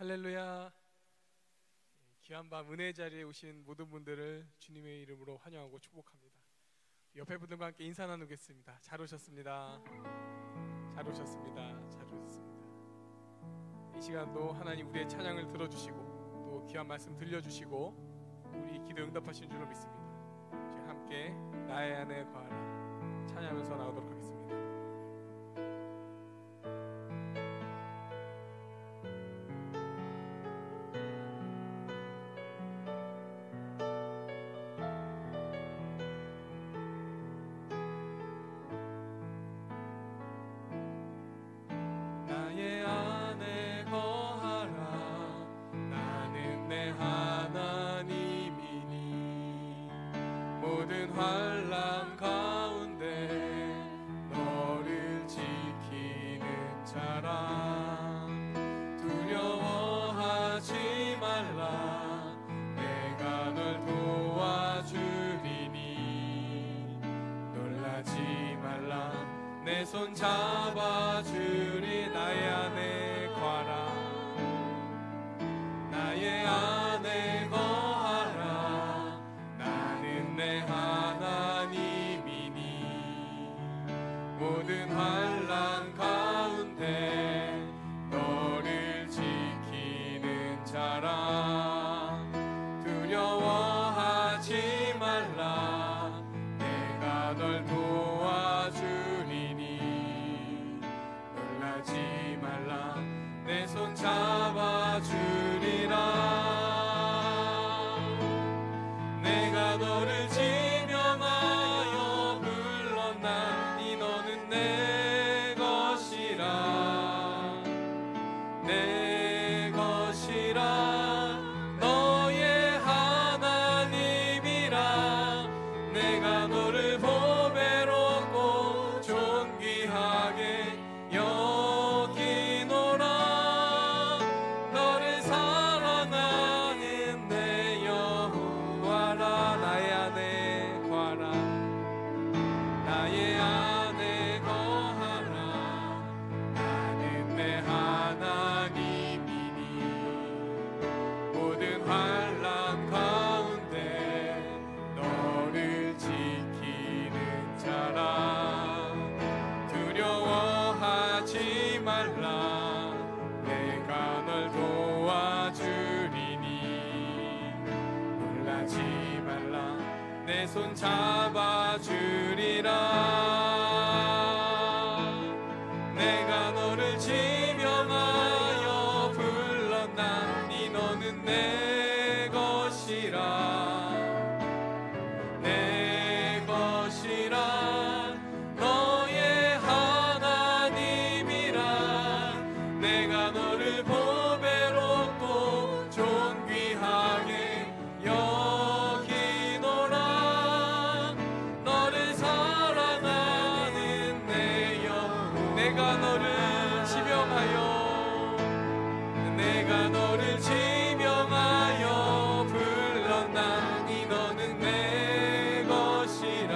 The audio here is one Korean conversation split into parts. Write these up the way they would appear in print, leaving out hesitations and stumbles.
할렐루야. 귀한 밤 은혜의 자리에 오신 모든 분들을 주님의 이름으로 환영하고 축복합니다. 옆에 분들과 함께 인사 나누겠습니다. 잘 오셨습니다. 잘 오셨습니다. 잘 오셨습니다. 이 시간도 하나님 우리의 찬양을 들어주시고 또 귀한 말씀 들려주시고 우리 기도 응답하신 줄로 믿습니다. 저희 함께 나의 안에 거하라 찬양하면서 나오도록 하겠습니다. 모든 환난 가운데 너를 지키는 자라. 두려워하지 말라. 내가 널 도와주리니. 놀라지 말라. 내 손 잡아주리. 나의 안에 거하라. 나의 안에 거하라. 나는 내 하나님이니. 모든 환난 가운데 너를 지키는 자라. 두려워하지 말라. 내가 널 도와주리니. 놀라지 말라. 내 손 잡아주리라. 내가 너를 지명하여 불렀나니. 너는 내 것이라. 내 것이라. 너의 하나님이라. 내가 너를 보배롭고 존귀하게 여기노라. 너를 사랑하는 내 여호와라. 나의 안에 거하라. 나의 안에 거하라. 나는 내 하나님이니. 모든 환난 가운데 너를 지키는 자라. 두려워하지 말라. 내가 널 도와주리니. 놀라지 말라. 내 손 잡아주리라. 내가 너를 지명하여 불렀나니. 너는 내 것이라. 내 것이라. 너의 하나님이라. 내가 너를 보배롭고 존귀하게 여기노라. 너를 사랑하는 내 영. 내가 너를 지명하여. 내가 너를 지명하여 불렀나니. 너는 내 것이라.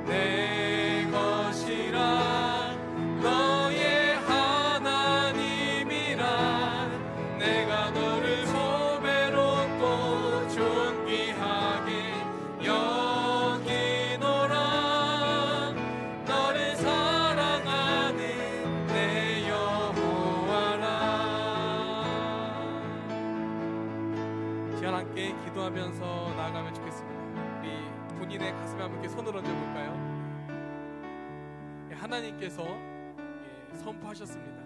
내 것이라. 너의 하나님이라. 내가 너를 보배롭고 존귀하게 여기노라. 너를 사랑하는 내 여호와라. 시간 함께 기도하면서 나아가면 좋겠습니다. 우리 본인의 가슴에 함께 손을 얹어볼까요? 하나님께서 선포하셨습니다.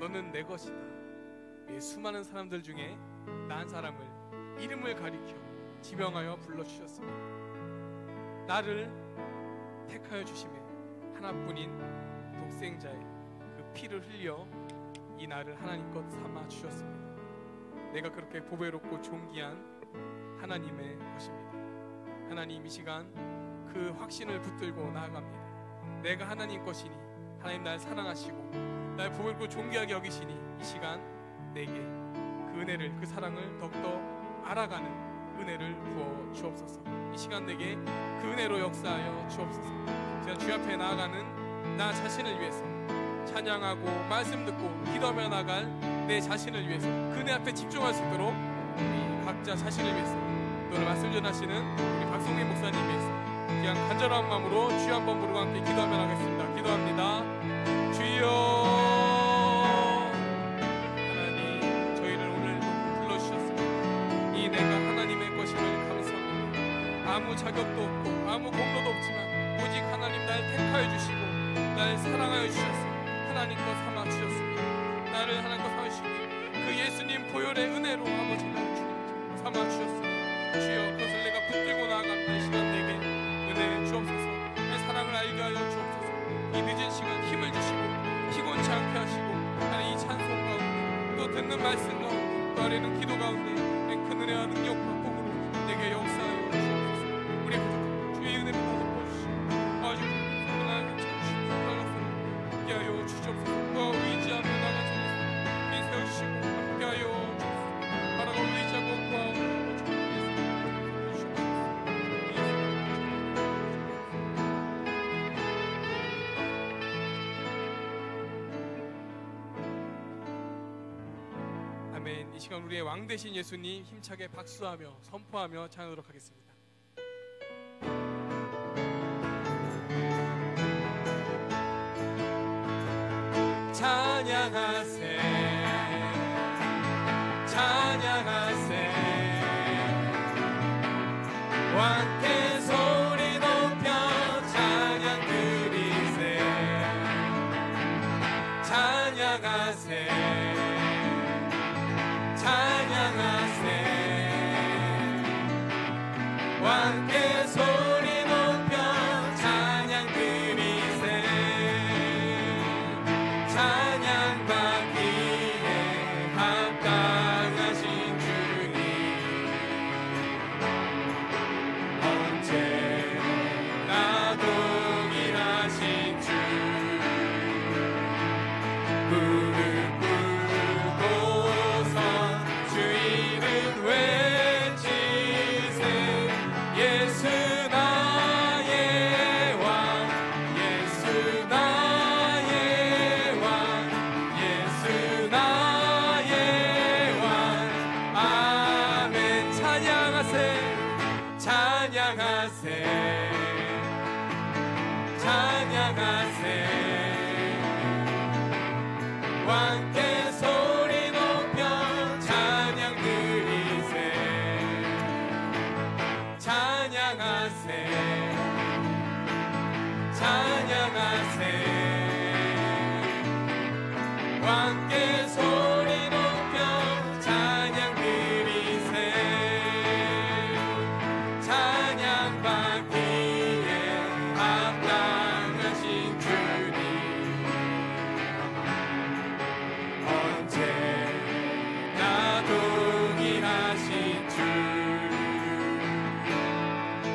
너는 내 것이다. 수많은 사람들 중에 나 한 사람을 이름을 가리켜 지명하여 불러주셨습니다. 나를 택하여 주심에 하나뿐인 독생자의 그 피를 흘려 이 나를 하나님 것 삼아 주셨습니다. 내가 그렇게 보배롭고 존귀한 하나님의 것입니다. 하나님, 이 시간 그 확신을 붙들고 나아갑니다. 내가 하나님 것이니 하나님 날 사랑하시고 날 보배롭고 존귀하게 여기시니 이 시간 내게 그 은혜를, 그 사랑을 더욱더 알아가는 은혜를 부어 주옵소서. 이 시간 내게 그 은혜로 역사하여 주옵소서. 제가 주 앞에 나아가는 나 자신을 위해서 찬양하고 말씀 듣고 기도하며 나갈 내 자신을 위해서 그네 앞에 집중할 수 있도록 우리 각자 자신을 위해서 또 오늘 말씀 전하시는 우리 박성민 목사님 위해서 그냥 간절한 마음으로 주여 한번 부르고 함께 기도하며 나가겠습니다. 기도합니다. 주여, 하나님 저희를 오늘 불러주셨습니다. 이 내가 하나님의 것임을 감사합니다. 아무 자격도 없고 아무 공로도 없지만 오직 하나님 날 택하여 주시고 날 사랑하여 주셨습니다. 하나님 것 삼아 주셨습니다. 나를 하나님 것 삼아 주시고 그 예수님 보혈의 은혜로 아버지 나를 주님 삼아 주셨습니다. 주여 그것을 내가 붙들고 나아가는 이 시간 내게 은혜 주옵소서. 내 사랑을 알게 하여 주옵소서. 이 늦은 시간 힘을 주시고 피곤치 않게 하시고 하나님 이 찬송 가운데 또 듣는 말씀 가운데 또 아래는 기도 가운데 큰 은혜와 능력과 복으로 내게 역사하여 주옵소서. 우리 부족한 주의 은혜를 덮어주시고 아주 하나님 찾으시고 나가서 함께하여 주시옵소서. 또 의지하며 나가서 세워주시고 함께하여 주옵소서. 바라가 의지하고 구하옵소서. 아멘. 이 시간 우리의 왕 되신 예수님 힘차게 박수하며 선포하며 찬양하도록 하겠습니다. 찬양하세 찬양하세 왕께 소리 높여 찬양 드리세 찬양하세 찬양하세 왕께 소리 높여 찬양 드리세 찬양 받기에 합당하신 주님 언제나 동일하신 주 무릎 꿇고서 주 이름 외치세 예수 나의 왕 예수 나의 왕 예수 나의 왕 아멘. 찬양하세 찬양하세 찬양하세 왕께 소리 높여 찬양 드리세 찬양하세 찬양하세 왕께 소리 높여 찬양 드리세 찬양 받기에 합당하신 주님 언제나 동일하신 주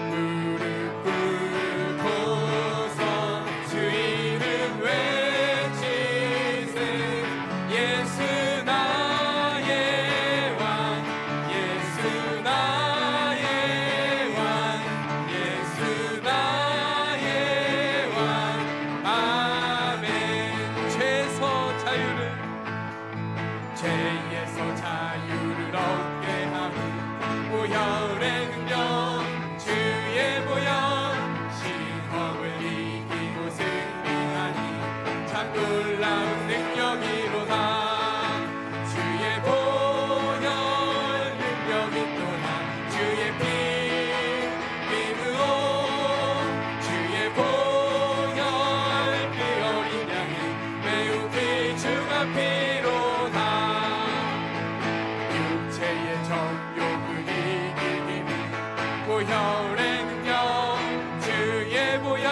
무릎 꿇고서 주 이름 외치세 예수 나의 왕 예수 나의 왕 예수 나의 왕 아멘. 죄에서 자유를 죄에서 자유를 얻게 하는 보혈의 능력 주의 보혈 시험을 이기고 승리하니 참 놀라운 능력이로다 주의 보혈 능력이 또한 주의 피 믿으오 주의 보혈 그 어린 양이 매우 귀중한 피로다 육체의 정욕을 이기기는 보혈의 능력 주의 보혈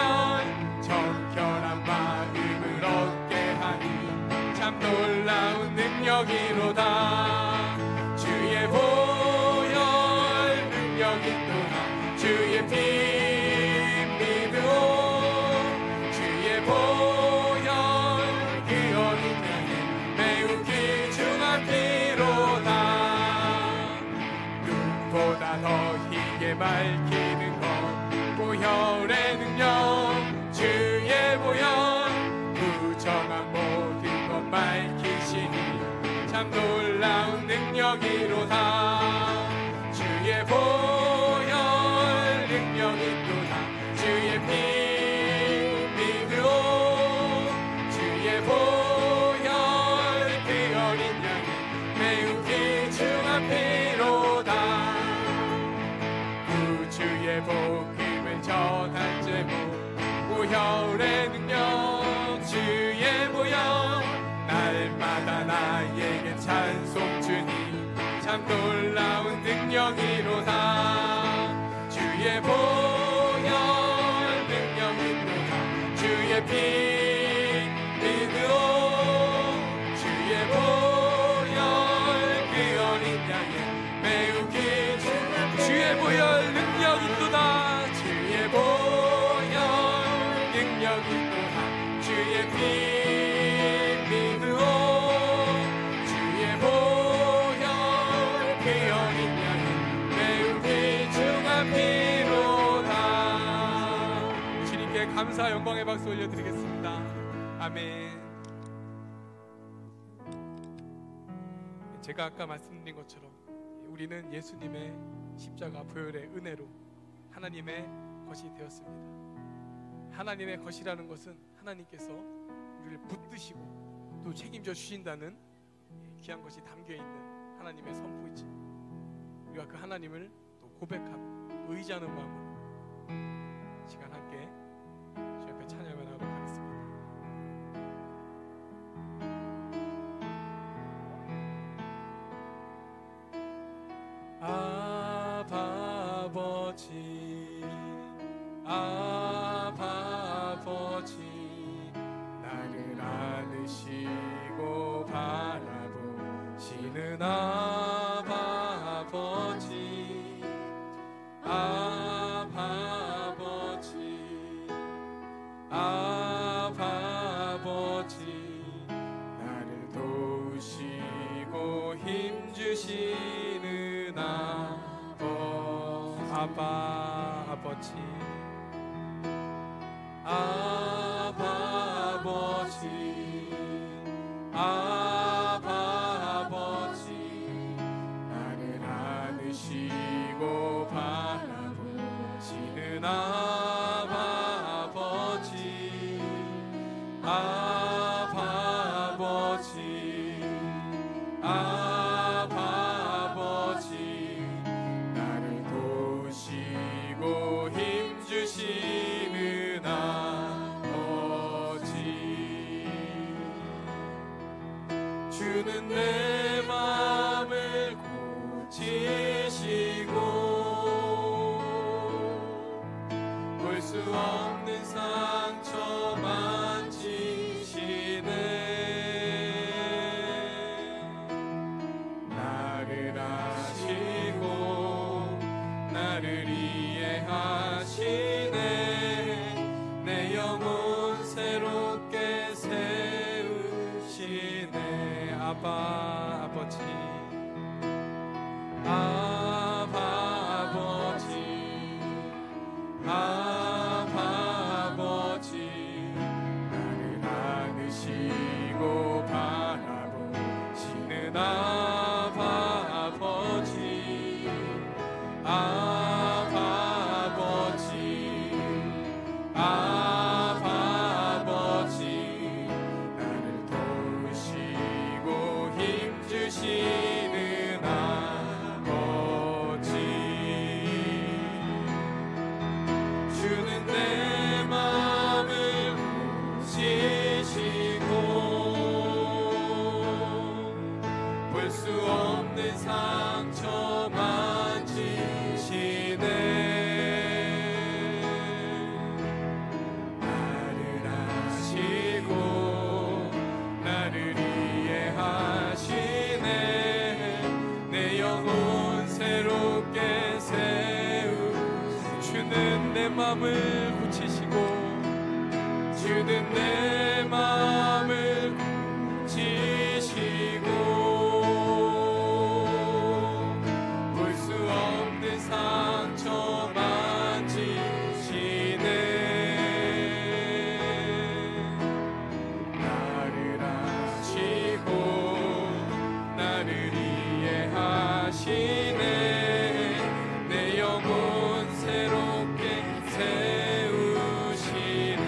정결한 마음을 얻게 하니 참 놀라운 능력이로다 주의 보혈 능력이 또한 주의 피 믿으오 주의 보혈 그 어린 양이 매우 귀중한 피로다 눈보다 더 희게 밝히는 것 보혈의 능력 주의 보혈 부정한 모든 것 밝히시니 참 별의 능력 주의 보여 날마다 나에게 찬송 주니 참 놀라운 능력이로다 주의 보혈 능력이로다 주의 피 믿으오 주의 보혈 그 어린 양의 매우 귀중한 주의 보혈 능력이로다 주의 보혈 능력이로다 주의 피 믿으오 주의 보혈 그 어린 양의 매우 귀중한 피로다 주님께 감사 영광의 박수 올려드리겠습니다. 아멘. 제가 아까 말씀드린 것처럼 우리는 예수님의 십자가 보혈의 은혜로 하나님의 것이 되었습니다. 하나님의 것이라는 것은 하나님께서 우리를 붙드시고 또 책임져 주신다는 귀한 것이 담겨있는 하나님의 선포이지. 우리가 그 하나님을 또 고백하고 의지하는 마음으로 시간 함께 주 옆에 찬양을 하도록 하겠습니다. 아바 아버지 아바 아버지 나를 안으시고 바라보시는 아바 아버지 아바 아버지 아바 아버지 나를 도우시고 힘주시는 아바 아버지 아바 아버지 아바 아버지 나를 안으시고 바라보시는 아바 아버지 아바 아버지 아바 아버지 나를 도우시고 힘주시는 아버지 주는 내 마음을 고치시고 볼 수 없는 상처 만지시네 나를 아시고 나를 이해하시네 내 영혼 새롭게 세우시네 아바 아버지 아바 아버지 아바 아버지 나를 안으시고 바라보시는 아바 아버지 아바 아버지 아바 아버지 나를 도우시고 힘주시는 아버지 주는 내 마음을 고치시고 볼 수 없는 상처 만지시네 나를 아시고 나를 이해하시네 내 영혼 새롭게 세우시네 주는 내 마음을 고치시고 주는 내 마음을 고치시고 볼 수 없는 상처 만지시네 나를 아시고 나를 이해하시네 내 영혼 새롭게 세우시네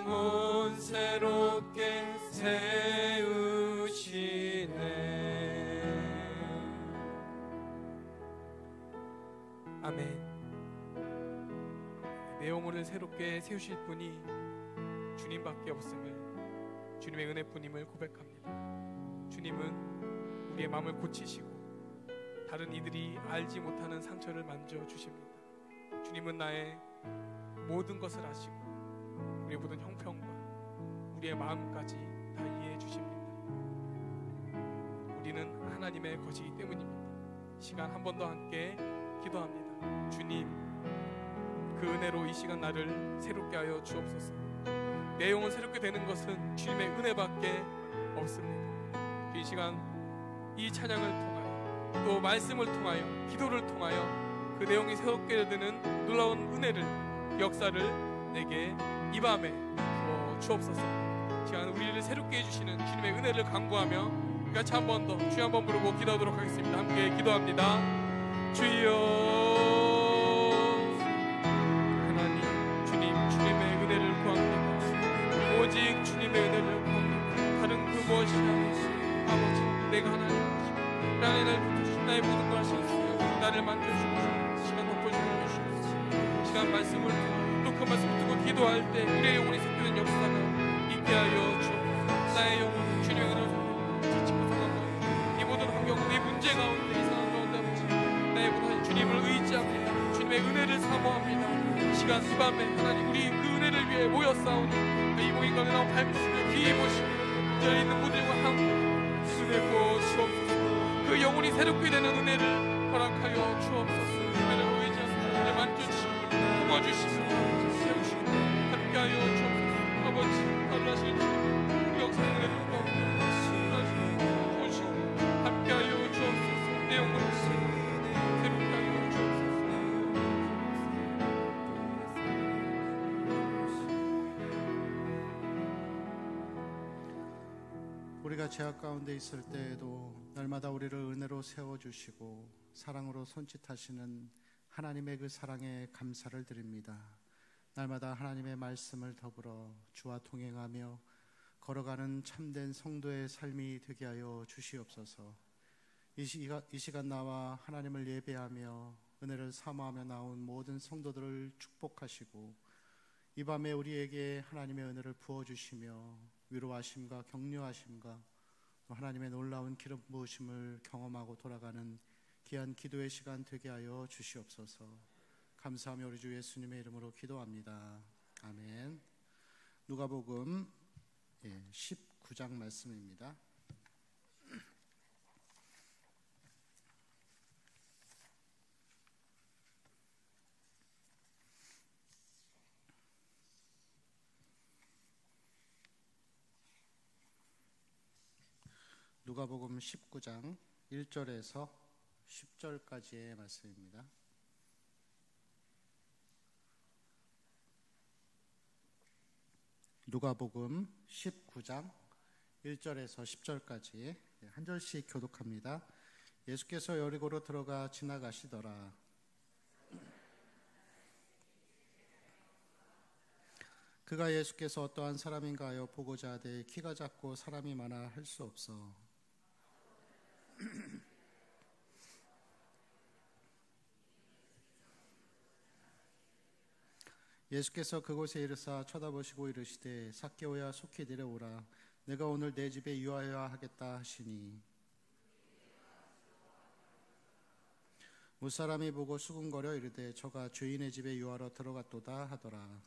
영혼 새롭게 세우시네. 아멘. 내 영혼을 새롭게 세우실 분이 주님밖에 없음을, 주님의 은혜뿐임을 고백합니다. 주님은 우리의 마음을 고치시고 다른 이들이 알지 못하는 상처를 만져주십니다. 주님은 나의 모든 것을 아시고 우리의 모든 형편과 우리의 마음까지 다 이해해 주십니다. 우리는 하나님의 것이기 때문입니다. 시간 한 번 더 함께 기도합니다. 주님, 그 은혜로 이 시간 나를 새롭게 하여 주옵소서. 내 영혼 새롭게 되는 것은 주님의 은혜밖에 없습니다. 이 시간 이 찬양을 통하여 또 말씀을 통하여 기도를 통하여 그 내용이 새롭게 되는 놀라운 은혜를, 역사를 내게 이 밤에 부어 주옵소서. 시간 우리를 새롭게 해주시는 주님의 은혜를 간구하며 같이 한 번 더 주여 한번 부르고 기도하도록 하겠습니다. 함께 기도합니다. 주여, 하나님, 주님, 주님의 은혜를 구합니다. 오직 주님의 은혜를 구합니다. 다른 그 무엇이 아니시 아버지, 내가 하나님이시오. 나를 붙드시고 나의 모든 걸 하시옵소서. 나를 만져주시고 시간 덮어주고 주시옵소서. 시간 말씀을 통하여 또 그 말씀을 듣고 기도할 때 우리의 영혼이 새겨진 역사가 있게 하여 주옵소서. 나의 영혼 주님의 은혜로 지치고 상하고 이 모든 환경, 이 문제 가운데, 이 상황 가운데 아버지, 나의 모든 주님을 의지합니다. 주님의 은혜를 사모합니다. 시간 이 밤에 하나님, 우리 그 은혜를 위해 모였사오니 이 모임 가운데 나온 발붙이며 귀에 모시며 이 자리에 있는 모두와 함께 은혜 부어 주옵소서. 그 영혼이 새롭게 되는 은혜를 허락하여 주옵소서. 은혜를 의지하며 은혜 만져주시고 도와주시며 세우시고 함께하여 주옵소서. 아버지, 나를 하실 주님, 우리 역사의 은혜를 도와주시고 함께하여 주옵소서. 내 영혼을 새롭게 하여 주옵소서. 우리가 죄악 가운데 있을 때에도 날마다 우리를 은혜로 세워주시고 사랑으로 손짓하시는 하나님의 그 사랑에 감사를 드립니다. 날마다 하나님의 말씀을 더불어 주와 동행하며 걸어가는 참된 성도의 삶이 되게 하여 주시옵소서. 이 시간 나와 하나님을 예배하며 은혜를 사모하며 나온 모든 성도들을 축복하시고 이 밤에 우리에게 하나님의 은혜를 부어주시며 위로하심과 격려하심과 하나님의 놀라운 기름 부으심을 경험하고 돌아가는 귀한 기도의 시간 되게 하여 주시옵소서. 감사하며 우리 주 예수님의 이름으로 기도합니다. 아멘. 누가복음 19장 말씀입니다. 누가복음 19장 1절에서 10절까지의 말씀입니다. 누가복음 19장 1절에서 10절까지 한 절씩 교독합니다. 예수께서 여리고로 들어가 지나가시더라. 그가 예수께서 어떠한 사람인가 하여 보고자 하되 키가 작고 사람이 많아 할 수 없어 예수께서 그곳에 이르사 쳐다보시고 이르시되 삭개오야 속히 내려오라. 내가 오늘 내 집에 유하여야 하겠다 하시니 무사람이 보고 수군거려 이르되 저가 주인의 집에 유하러 들어갔도다 하더라.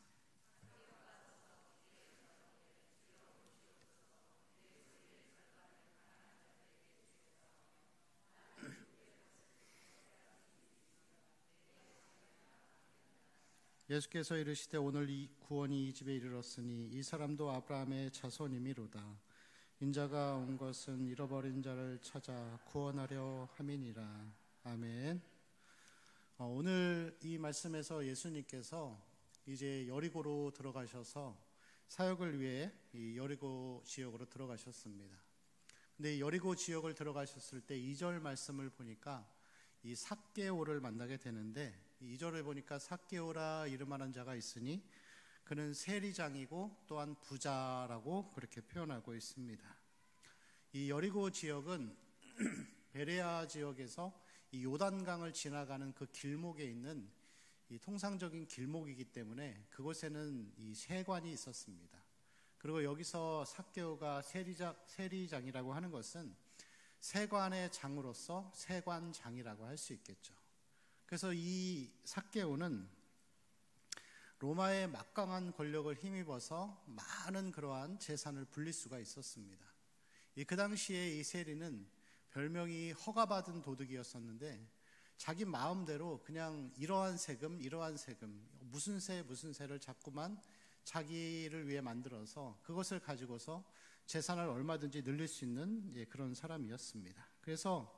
예수께서 이르시되 오늘 이 구원이 이 집에 이르렀으니 이 사람도 아브라함의 자손이미로다. 인자가 온 것은 잃어버린 자를 찾아 구원하려 함이니라. 아멘. 오늘 이 말씀에서 예수님께서 이제 여리고로 들어가셔서 사역을 위해 이 여리고 지역으로 들어가셨습니다. 근데 여리고 지역을 들어가셨을 때 2절 말씀을 보니까 이 삭개오를 만나게 되는데 2절에 보니까 삭개오라 이름하는 자가 있으니 그는 세리장이고 또한 부자라고 그렇게 표현하고 있습니다. 이 여리고 지역은 베레아 지역에서 이 요단강을 지나가는 그 길목에 있는 이 통상적인 길목이기 때문에 그곳에는 이 세관이 있었습니다. 그리고 여기서 삭개오가 세리장이라고 하는 것은 세관의 장으로서 세관장이라고 할 수 있겠죠. 그래서 이 삭개오는 로마의 막강한 권력을 힘입어서 많은 그러한 재산을 불릴 수가 있었습니다. 그 당시에 이 세리는 별명이 허가받은 도둑이었었는데 자기 마음대로 그냥 이러한 세금 무슨 세를 자꾸만 자기를 위해 만들어서 그것을 가지고서 재산을 얼마든지 늘릴 수 있는 그런 사람이었습니다. 그래서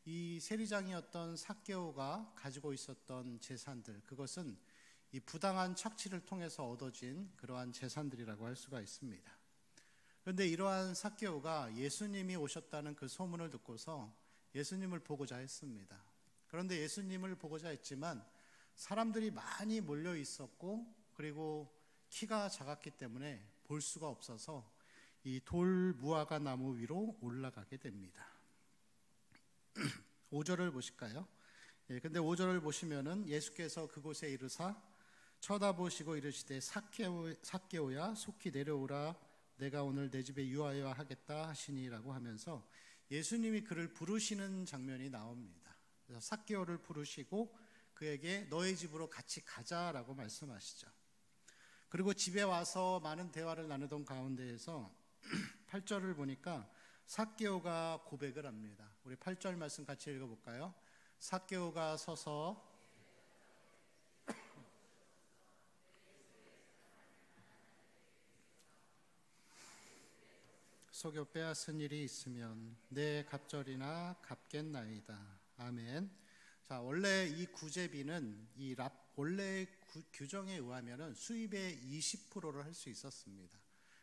이 세리장이었던 삭개오가 가지고 있었던 재산들, 그것은 이 부당한 착취를 통해서 얻어진 그러한 재산들이라고 할 수가 있습니다. 그런데 이러한 삭개오가 예수님이 오셨다는 그 소문을 듣고서 예수님을 보고자 했습니다. 그런데 예수님을 보고자 했지만 사람들이 많이 몰려 있었고 그리고 키가 작았기 때문에 볼 수가 없어서 이 돌 무화과 나무 위로 올라가게 됩니다. 5절을 보실까요? 근데 5절을 보시면은 예수께서 그곳에 이르사 쳐다보시고 이르시되 삭개오야 속히 내려오라 내가 오늘 내 집에 유하여 하겠다 하시니라고 하면서 예수님이 그를 부르시는 장면이 나옵니다. 그래서 삭개오를 부르시고 그에게 너의 집으로 같이 가자라고 말씀하시죠. 그리고 집에 와서 많은 대화를 나누던 가운데에서 8절을 보니까 삭개오가 고백을 합니다. 우리 8절 말씀 같이 읽어볼까요? 삭개오가 서서 속여 빼앗은 일이 있으면 내 갑절이나 갚겠나이다. 아멘. 자, 원래 이 구제비는 원래 규정에 의하면은 수입의 20%를 할 수 있었습니다.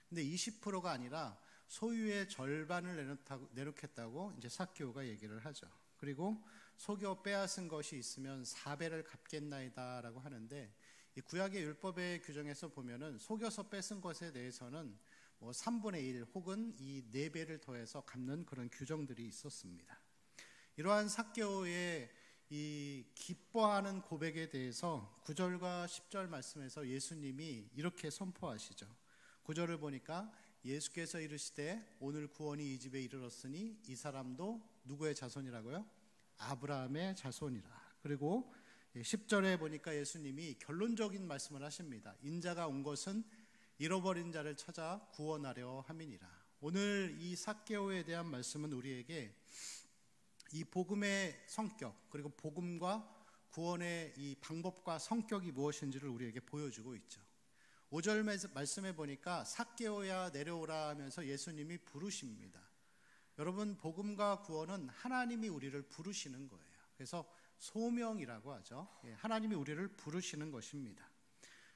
근데 20%가 아니라 소유의 절반을 내놓겠다고 이제 삭개오가 얘기를 하죠. 그리고 속여 빼앗은 것이 있으면 4배를 갚겠나이다라고 하는데 이 구약의 율법의 규정에서 보면은 속여서 뺏은 것에 대해서는 3분의 1 혹은 이 4배를 더해서 갚는 그런 규정들이 있었습니다. 이러한 삭개오의 이 기뻐하는 고백에 대해서 9절과 10절 말씀에서 예수님이 이렇게 선포하시죠. 9절을 보니까 예수께서 이르시되 오늘 구원이 이 집에 이르렀으니 이 사람도 누구의 자손이라고요? 아브라함의 자손이라. 그리고 10절에 보니까 예수님이 결론적인 말씀을 하십니다. 인자가 온 것은 잃어버린 자를 찾아 구원하려 함이니라. 오늘 이 삭개오에 대한 말씀은 우리에게 이 복음의 성격 그리고 복음과 구원의 이 방법과 성격이 무엇인지를 우리에게 보여주고 있죠. 5절 말씀해 보니까 삭개오야 내려오라 하면서 예수님이 부르십니다. 여러분, 복음과 구원은 하나님이 우리를 부르시는 거예요. 그래서 소명이라고 하죠. 하나님이 우리를 부르시는 것입니다.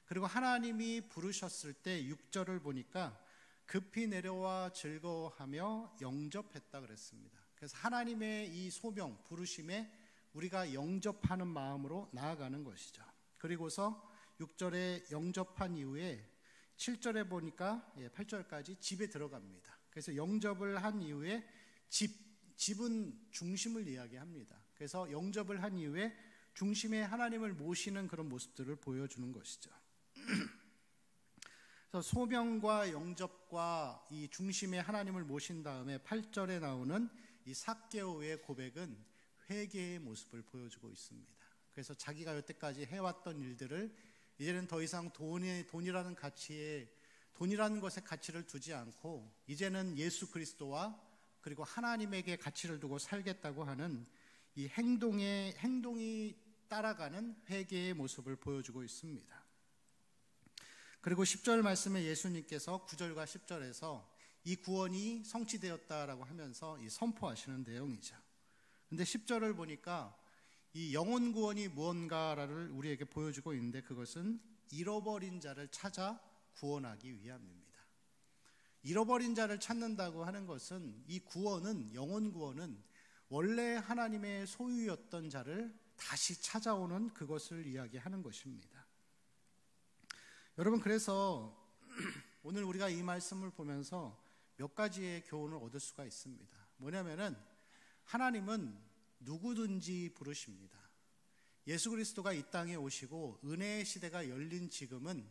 그리고 하나님이 부르셨을 때 6절을 보니까 급히 내려와 즐거워하며 영접했다 그랬습니다. 그래서 하나님의 이 소명, 부르심에 우리가 영접하는 마음으로 나아가는 것이죠. 그리고서 6절에 영접한 이후에 7절에 보니까 8절까지 집에 들어갑니다. 그래서 영접을 한 이후에 집은 중심을 이야기합니다. 그래서 영접을 한 이후에 중심에 하나님을 모시는 그런 모습들을 보여주는 것이죠. 그래서 소명과 영접과 이 중심에 하나님을 모신 다음에 8절에 나오는 이 삭개오의 고백은 회개의 모습을 보여주고 있습니다. 그래서 자기가 여태까지 해왔던 일들을 이제는 더 이상 돈이라는 것에 가치를 두지 않고 이제는 예수 그리스도와 그리고 하나님에게 가치를 두고 살겠다고 하는 이 행동이 따라가는 회개의 모습을 보여주고 있습니다. 그리고 10절 말씀에 예수님께서 9절과 10절에서 이 구원이 성취되었다라고 하면서 이 선포하시는 내용이죠. 근데 10절을 보니까 이 영혼 구원이 무언가를 우리에게 보여주고 있는데 그것은 잃어버린 자를 찾아 구원하기 위함입니다. 잃어버린 자를 찾는다고 하는 것은 이 구원은, 영혼 구원은 원래 하나님의 소유였던 자를 다시 찾아오는 그것을 이야기하는 것입니다. 여러분, 그래서 오늘 우리가 이 말씀을 보면서 몇 가지의 교훈을 얻을 수가 있습니다. 뭐냐면은 하나님은 누구든지 부르십니다. 예수 그리스도가 이 땅에 오시고 은혜의 시대가 열린 지금은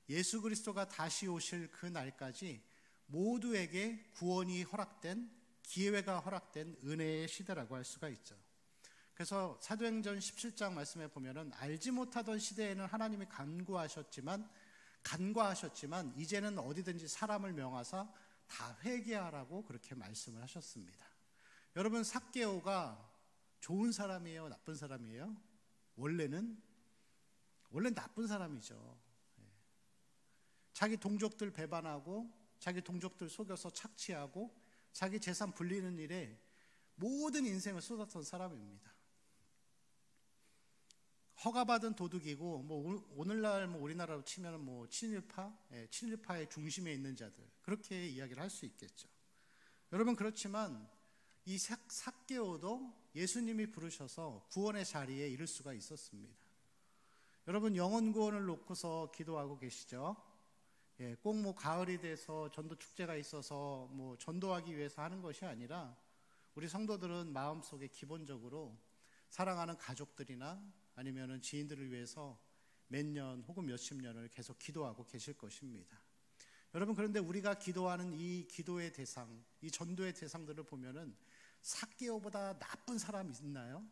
예수 그리스도가 다시 오실 그 날까지 모두에게 구원이 허락된, 기회가 허락된 은혜의 시대라고 할 수가 있죠. 그래서 사도행전 17장 말씀에 보면은 알지 못하던 시대에는 하나님이 간구하셨지만 이제는 어디든지 사람을 명하사 다 회개하라고 그렇게 말씀을 하셨습니다. 여러분, 삭개오가 좋은 사람이에요, 나쁜 사람이에요? 원래는 나쁜 사람이죠. 자기 동족들 배반하고 자기 동족들 속여서 착취하고 자기 재산 불리는 일에 모든 인생을 쏟았던 사람입니다. 허가받은 도둑이고, 오늘날 우리나라로 치면 친일파의 중심에 있는 자들, 그렇게 이야기를 할 수 있겠죠. 여러분, 그렇지만 이 삭개오도 예수님이 부르셔서 구원의 자리에 이를 수가 있었습니다. 여러분, 영혼 구원을 놓고서 기도하고 계시죠? 꼭 가을이 돼서 전도 축제가 있어서 전도하기 위해서 하는 것이 아니라 우리 성도들은 마음속에 기본적으로 사랑하는 가족들이나 아니면은 지인들을 위해서 몇 년 혹은 몇십 년을 계속 기도하고 계실 것입니다. 여러분, 그런데 우리가 기도하는 이 기도의 대상, 이 전도의 대상들을 보면은 삭개오보다 나쁜 사람이 있나요?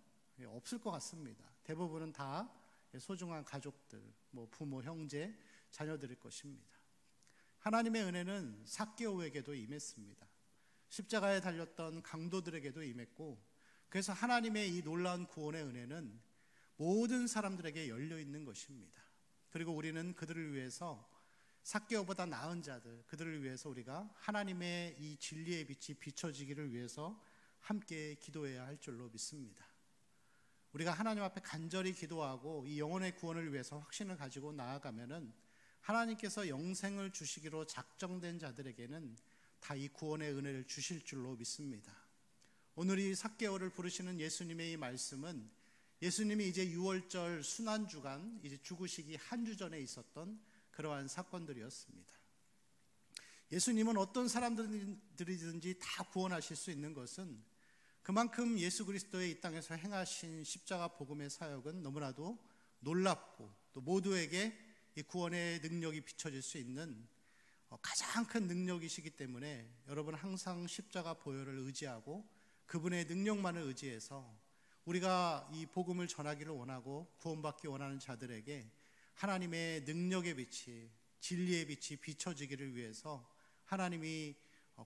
없을 것 같습니다. 대부분은 다 소중한 가족들, 부모, 형제, 자녀들일 것입니다. 하나님의 은혜는 삭개오에게도 임했습니다. 십자가에 달렸던 강도들에게도 임했고, 그래서 하나님의 이 놀라운 구원의 은혜는 모든 사람들에게 열려 있는 것입니다. 그리고 우리는 그들을 위해서, 삭개오보다 나은 자들, 그들을 위해서 우리가 하나님의 이 진리의 빛이 비춰지기를 위해서 함께 기도해야 할 줄로 믿습니다. 우리가 하나님 앞에 간절히 기도하고 이 영혼의 구원을 위해서 확신을 가지고 나아가면은 하나님께서 영생을 주시기로 작정된 자들에게는 다 이 구원의 은혜를 주실 줄로 믿습니다. 오늘 이 삭개오를 부르시는 예수님의 이 말씀은 예수님이 이제 6월절 순환주간, 이제 죽으시기 한 주 전에 있었던 그러한 사건들이었습니다. 예수님은 어떤 사람들이든지 다 구원하실 수 있는 것은 그만큼 예수 그리스도의 이 땅에서 행하신 십자가 복음의 사역은 너무나도 놀랍고 또 모두에게 이 구원의 능력이 비춰질 수 있는 가장 큰 능력이시기 때문에 여러분, 항상 십자가 보혈을 의지하고 그분의 능력만을 의지해서 우리가 이 복음을 전하기를 원하고 구원받기 원하는 자들에게 하나님의 능력의 빛이, 진리의 빛이 비춰지기를 위해서 하나님이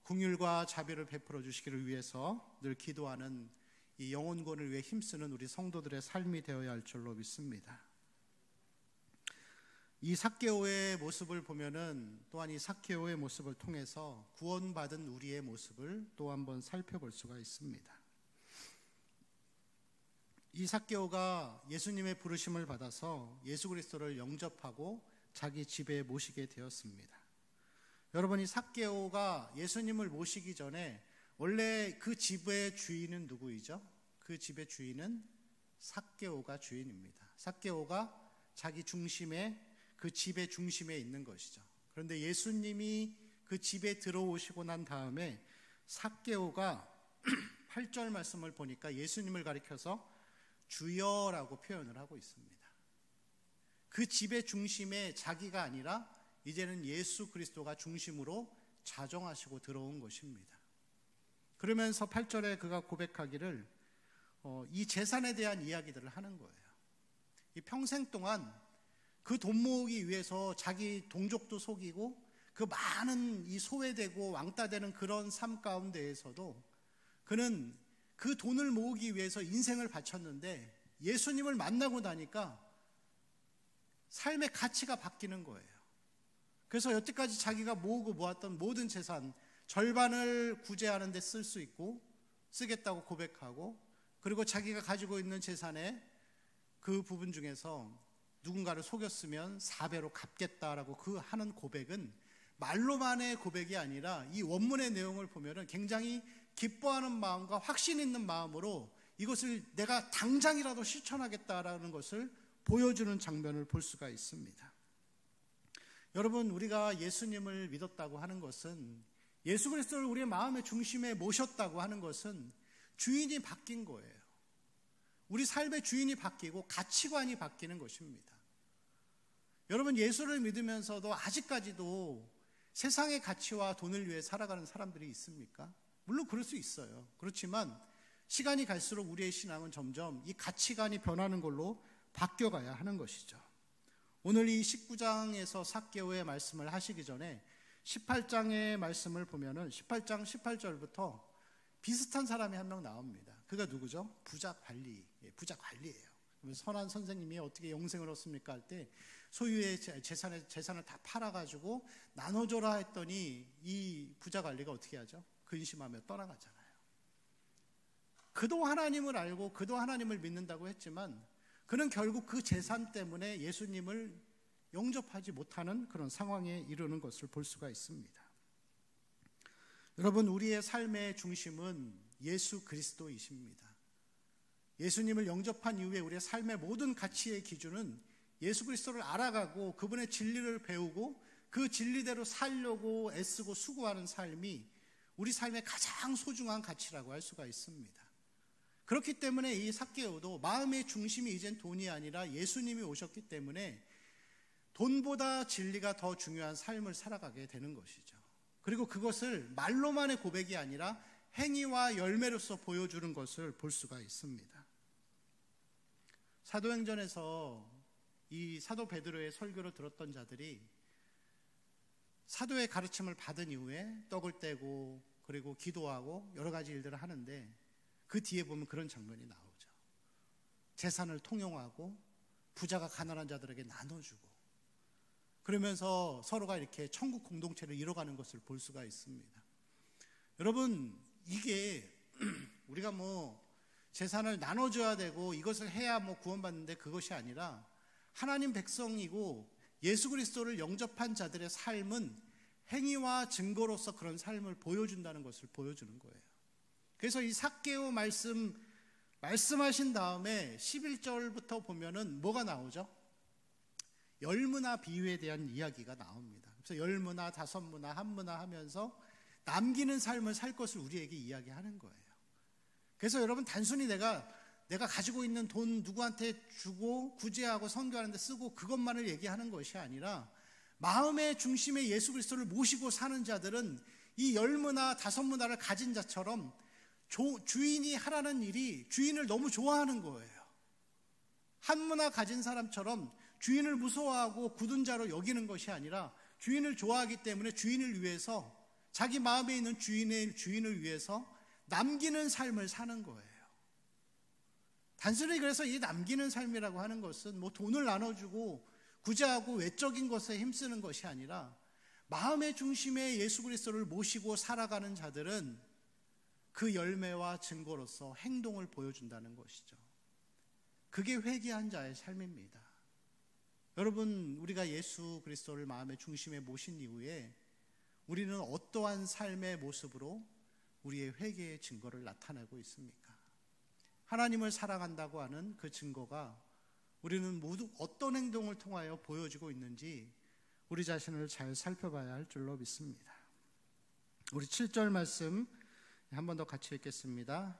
긍휼과 자비를 베풀어 주시기를 위해서 늘 기도하는 이 영혼 구원을 위해 힘쓰는 우리 성도들의 삶이 되어야 할 줄로 믿습니다. 이 삭개오의 모습을 보면은 또한 이 삭개오의 모습을 통해서 구원받은 우리의 모습을 또 한번 살펴볼 수가 있습니다. 이 삭개오가 예수님의 부르심을 받아서 예수 그리스도를 영접하고 자기 집에 모시게 되었습니다. 여러분, 이 삭개오가 예수님을 모시기 전에 원래 그 집의 주인은 누구이죠? 그 집의 주인은 삭개오가 주인입니다. 삭개오가 자기 중심에, 그 집의 중심에 있는 것이죠. 그런데 예수님이 그 집에 들어오시고 난 다음에 삭개오가 8절 말씀을 보니까 예수님을 가리켜서 주여라고 표현을 하고 있습니다. 그 집의 중심에 자기가 아니라 이제는 예수 그리스도가 중심으로 자정하시고 들어온 것입니다. 그러면서 8절에 그가 고백하기를 이 재산에 대한 이야기들을 하는 거예요. 이 평생 동안 그 돈 모으기 위해서 자기 동족도 속이고 그 많은 이 소외되고 왕따되는 그런 삶 가운데에서도 그는 그 돈을 모으기 위해서 인생을 바쳤는데 예수님을 만나고 나니까 삶의 가치가 바뀌는 거예요. 그래서 여태까지 자기가 모으고 모았던 모든 재산 절반을 구제하는 데 쓸 수 있고 쓰겠다고 고백하고, 그리고 자기가 가지고 있는 재산의 그 부분 중에서 누군가를 속였으면 4배로 갚겠다라고 그 하는 고백은 말로만의 고백이 아니라 이 원문의 내용을 보면은 굉장히 기뻐하는 마음과 확신 있는 마음으로 이것을 내가 당장이라도 실천하겠다라는 것을 보여주는 장면을 볼 수가 있습니다. 여러분, 우리가 예수님을 믿었다고 하는 것은, 예수 그리스도를 우리의 마음의 중심에 모셨다고 하는 것은 주인이 바뀐 거예요. 우리 삶의 주인이 바뀌고 가치관이 바뀌는 것입니다. 여러분, 예수를 믿으면서도 아직까지도 세상의 가치와 돈을 위해 살아가는 사람들이 있습니까? 물론 그럴 수 있어요. 그렇지만 시간이 갈수록 우리의 신앙은 점점 이 가치관이 변하는 걸로 바뀌어가야 하는 것이죠. 오늘 이 19장에서 삭개오의 말씀을 하시기 전에 18장의 말씀을 보면은 18장 18절부터 비슷한 사람이 한 명 나옵니다. 그가 누구죠? 부자 관리예요. 선한 선생님이 어떻게 영생을 얻습니까? 할 때 소유의 재산을 다 팔아가지고 나눠줘라 했더니 이 부자 관리가 어떻게 하죠? 근심하며 떠나가잖아요. 그도 하나님을 알고 그도 하나님을 믿는다고 했지만 그는 결국 그 재산 때문에 예수님을 영접하지 못하는 그런 상황에 이르는 것을 볼 수가 있습니다. 여러분, 우리의 삶의 중심은 예수 그리스도이십니다. 예수님을 영접한 이후에 우리의 삶의 모든 가치의 기준은 예수 그리스도를 알아가고 그분의 진리를 배우고 그 진리대로 살려고 애쓰고 수고하는 삶이 우리 삶의 가장 소중한 가치라고 할 수가 있습니다. 그렇기 때문에 이 삭개오도 마음의 중심이 이젠 돈이 아니라 예수님이 오셨기 때문에 돈보다 진리가 더 중요한 삶을 살아가게 되는 것이죠. 그리고 그것을 말로만의 고백이 아니라 행위와 열매로서 보여주는 것을 볼 수가 있습니다. 사도행전에서 이 사도 베드로의 설교를 들었던 자들이 사도의 가르침을 받은 이후에 떡을 떼고 그리고 기도하고 여러 가지 일들을 하는데 그 뒤에 보면 그런 장면이 나오죠. 재산을 통용하고 부자가 가난한 자들에게 나눠주고 그러면서 서로가 이렇게 천국 공동체를 이뤄가는 것을 볼 수가 있습니다. 여러분, 이게 우리가 재산을 나눠줘야 되고 이것을 해야 구원받는데 그것이 아니라 하나님 백성이고 예수 그리스도를 영접한 자들의 삶은 행위와 증거로서 그런 삶을 보여준다는 것을 보여주는 거예요. 그래서 이 삭개오 말씀하신 다음에 11절부터 보면은 뭐가 나오죠? 열무나 비유에 대한 이야기가 나옵니다. 그래서 열무나 다섯무나 한무나 하면서 남기는 삶을 살 것을 우리에게 이야기하는 거예요. 그래서 여러분, 단순히 내가 가지고 있는 돈 누구한테 주고 구제하고 선교하는 데 쓰고 그것만을 얘기하는 것이 아니라 마음의 중심에 예수 그리스도를 모시고 사는 자들은 이 열무나 다섯무나를 가진 자처럼 주인이 하라는 일이 주인을 너무 좋아하는 거예요. 한무나 가진 사람처럼 주인을 무서워하고 굳은 자로 여기는 것이 아니라 주인을 좋아하기 때문에 주인을 위해서 자기 마음에 있는 주인을 위해서 남기는 삶을 사는 거예요. 단순히 그래서 이 남기는 삶이라고 하는 것은 돈을 나눠주고 구제하고 외적인 것에 힘쓰는 것이 아니라 마음의 중심에 예수 그리스도를 모시고 살아가는 자들은 그 열매와 증거로서 행동을 보여준다는 것이죠. 그게 회개한 자의 삶입니다. 여러분, 우리가 예수 그리스도를 마음의 중심에 모신 이후에 우리는 어떠한 삶의 모습으로 우리의 회개의 증거를 나타내고 있습니까? 하나님을 사랑한다고 하는 그 증거가 우리는 모두 어떤 행동을 통하여 보여지고 있는지 우리 자신을 잘 살펴봐야 할 줄로 믿습니다. 우리 7절 말씀 한 번 더 같이 읽겠습니다.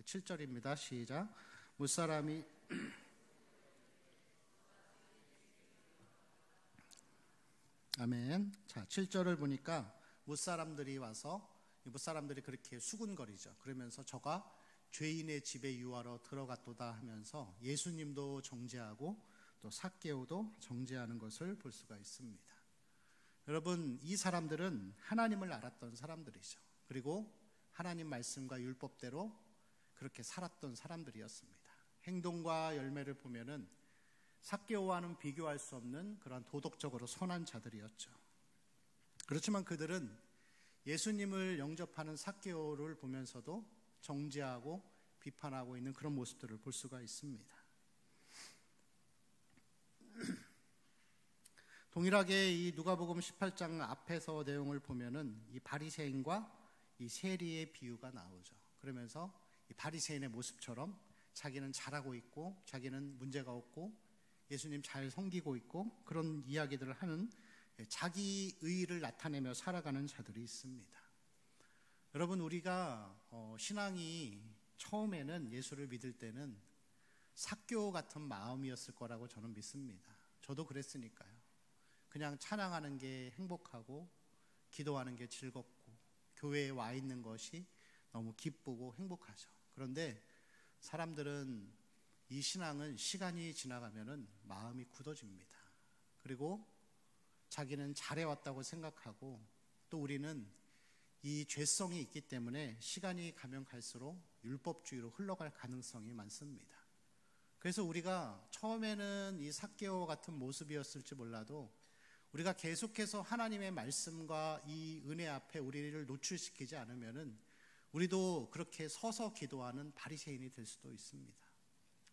7절입니다. 시작. 무사람이 아멘. 자, 7절을 보니까 무사람들이 와서 무사람들이 그렇게 수군거리죠. 그러면서 저가 죄인의 집에 유하러 들어갔도다 하면서 예수님도 정죄하고 또 삭개오도 정죄하는 것을 볼 수가 있습니다. 여러분, 이 사람들은 하나님을 알았던 사람들이죠. 그리고 하나님 말씀과 율법대로 그렇게 살았던 사람들이었습니다. 행동과 열매를 보면은 삭개오와는 비교할 수 없는 그러한 도덕적으로 선한 자들이었죠. 그렇지만 그들은 예수님을 영접하는 삭개오를 보면서도 정죄하고 비판하고 있는 그런 모습들을 볼 수가 있습니다. 동일하게 이 누가복음 18장 앞에서 내용을 보면은 이 바리새인과 이 세리의 비유가 나오죠. 그러면서 이 바리새인의 모습처럼 자기는 잘하고 있고 자기는 문제가 없고 예수님 잘 섬기고 있고 그런 이야기들을 하는 자기 의의를 나타내며 살아가는 자들이 있습니다. 여러분, 우리가 신앙이 처음에는 예수를 믿을 때는 삭개오 같은 마음이었을 거라고 저는 믿습니다. 저도 그랬으니까요. 그냥 찬양하는 게 행복하고 기도하는 게 즐겁고 교회에 와 있는 것이 너무 기쁘고 행복하죠. 그런데 사람들은 이 신앙은 시간이 지나가면은 마음이 굳어집니다. 그리고 자기는 잘해왔다고 생각하고, 또 우리는 이 죄성이 있기 때문에 시간이 가면 갈수록 율법주의로 흘러갈 가능성이 많습니다. 그래서 우리가 처음에는 이 삭개오 같은 모습이었을지 몰라도 우리가 계속해서 하나님의 말씀과 이 은혜 앞에 우리를 노출시키지 않으면은 우리도 그렇게 서서 기도하는 바리새인이 될 수도 있습니다.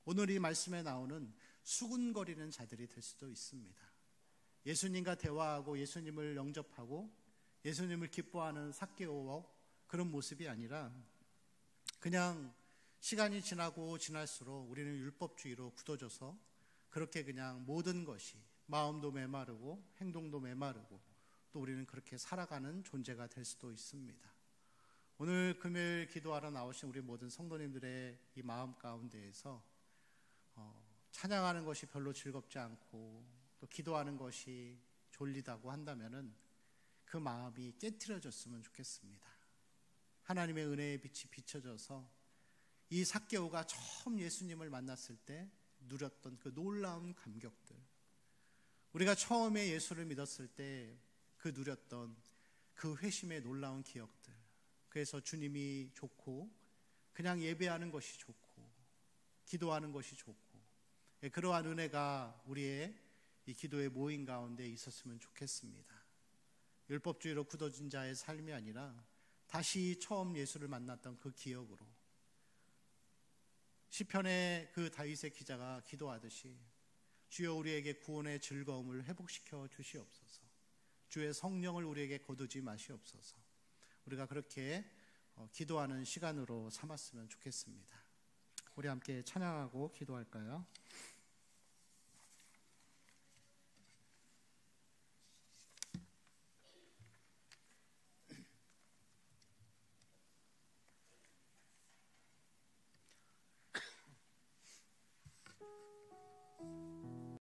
오늘 이 말씀에 나오는 수군거리는 자들이 될 수도 있습니다. 예수님과 대화하고 예수님을 영접하고 예수님을 기뻐하는 삭개오와 그런 모습이 아니라 그냥 시간이 지나고 지날수록 우리는 율법주의로 굳어져서 그렇게 그냥 모든 것이 마음도 메마르고 행동도 메마르고 또 우리는 그렇게 살아가는 존재가 될 수도 있습니다. 오늘 금요일 기도하러 나오신 우리 모든 성도님들의 이 마음 가운데에서 찬양하는 것이 별로 즐겁지 않고 또 기도하는 것이 졸리다고 한다면은 그 마음이 깨트려졌으면 좋겠습니다. 하나님의 은혜의 빛이 비춰져서 이 삭개오가 처음 예수님을 만났을 때 누렸던 그 놀라운 감격들, 우리가 처음에 예수를 믿었을 때 그 누렸던 그 회심의 놀라운 기억들, 그래서 주님이 좋고 그냥 예배하는 것이 좋고 기도하는 것이 좋고 그러한 은혜가 우리의 이 기도의 모임 가운데 있었으면 좋겠습니다. 율법주의로 굳어진 자의 삶이 아니라 다시 처음 예수를 만났던 그 기억으로 시편의 그 다윗의 기자가 기도하듯이 주여 우리에게 구원의 즐거움을 회복시켜 주시옵소서. 주의 성령을 우리에게 거두지 마시옵소서. 우리가 그렇게 기도하는 시간으로 삼았으면 좋겠습니다. 우리 함께 찬양하고 기도할까요?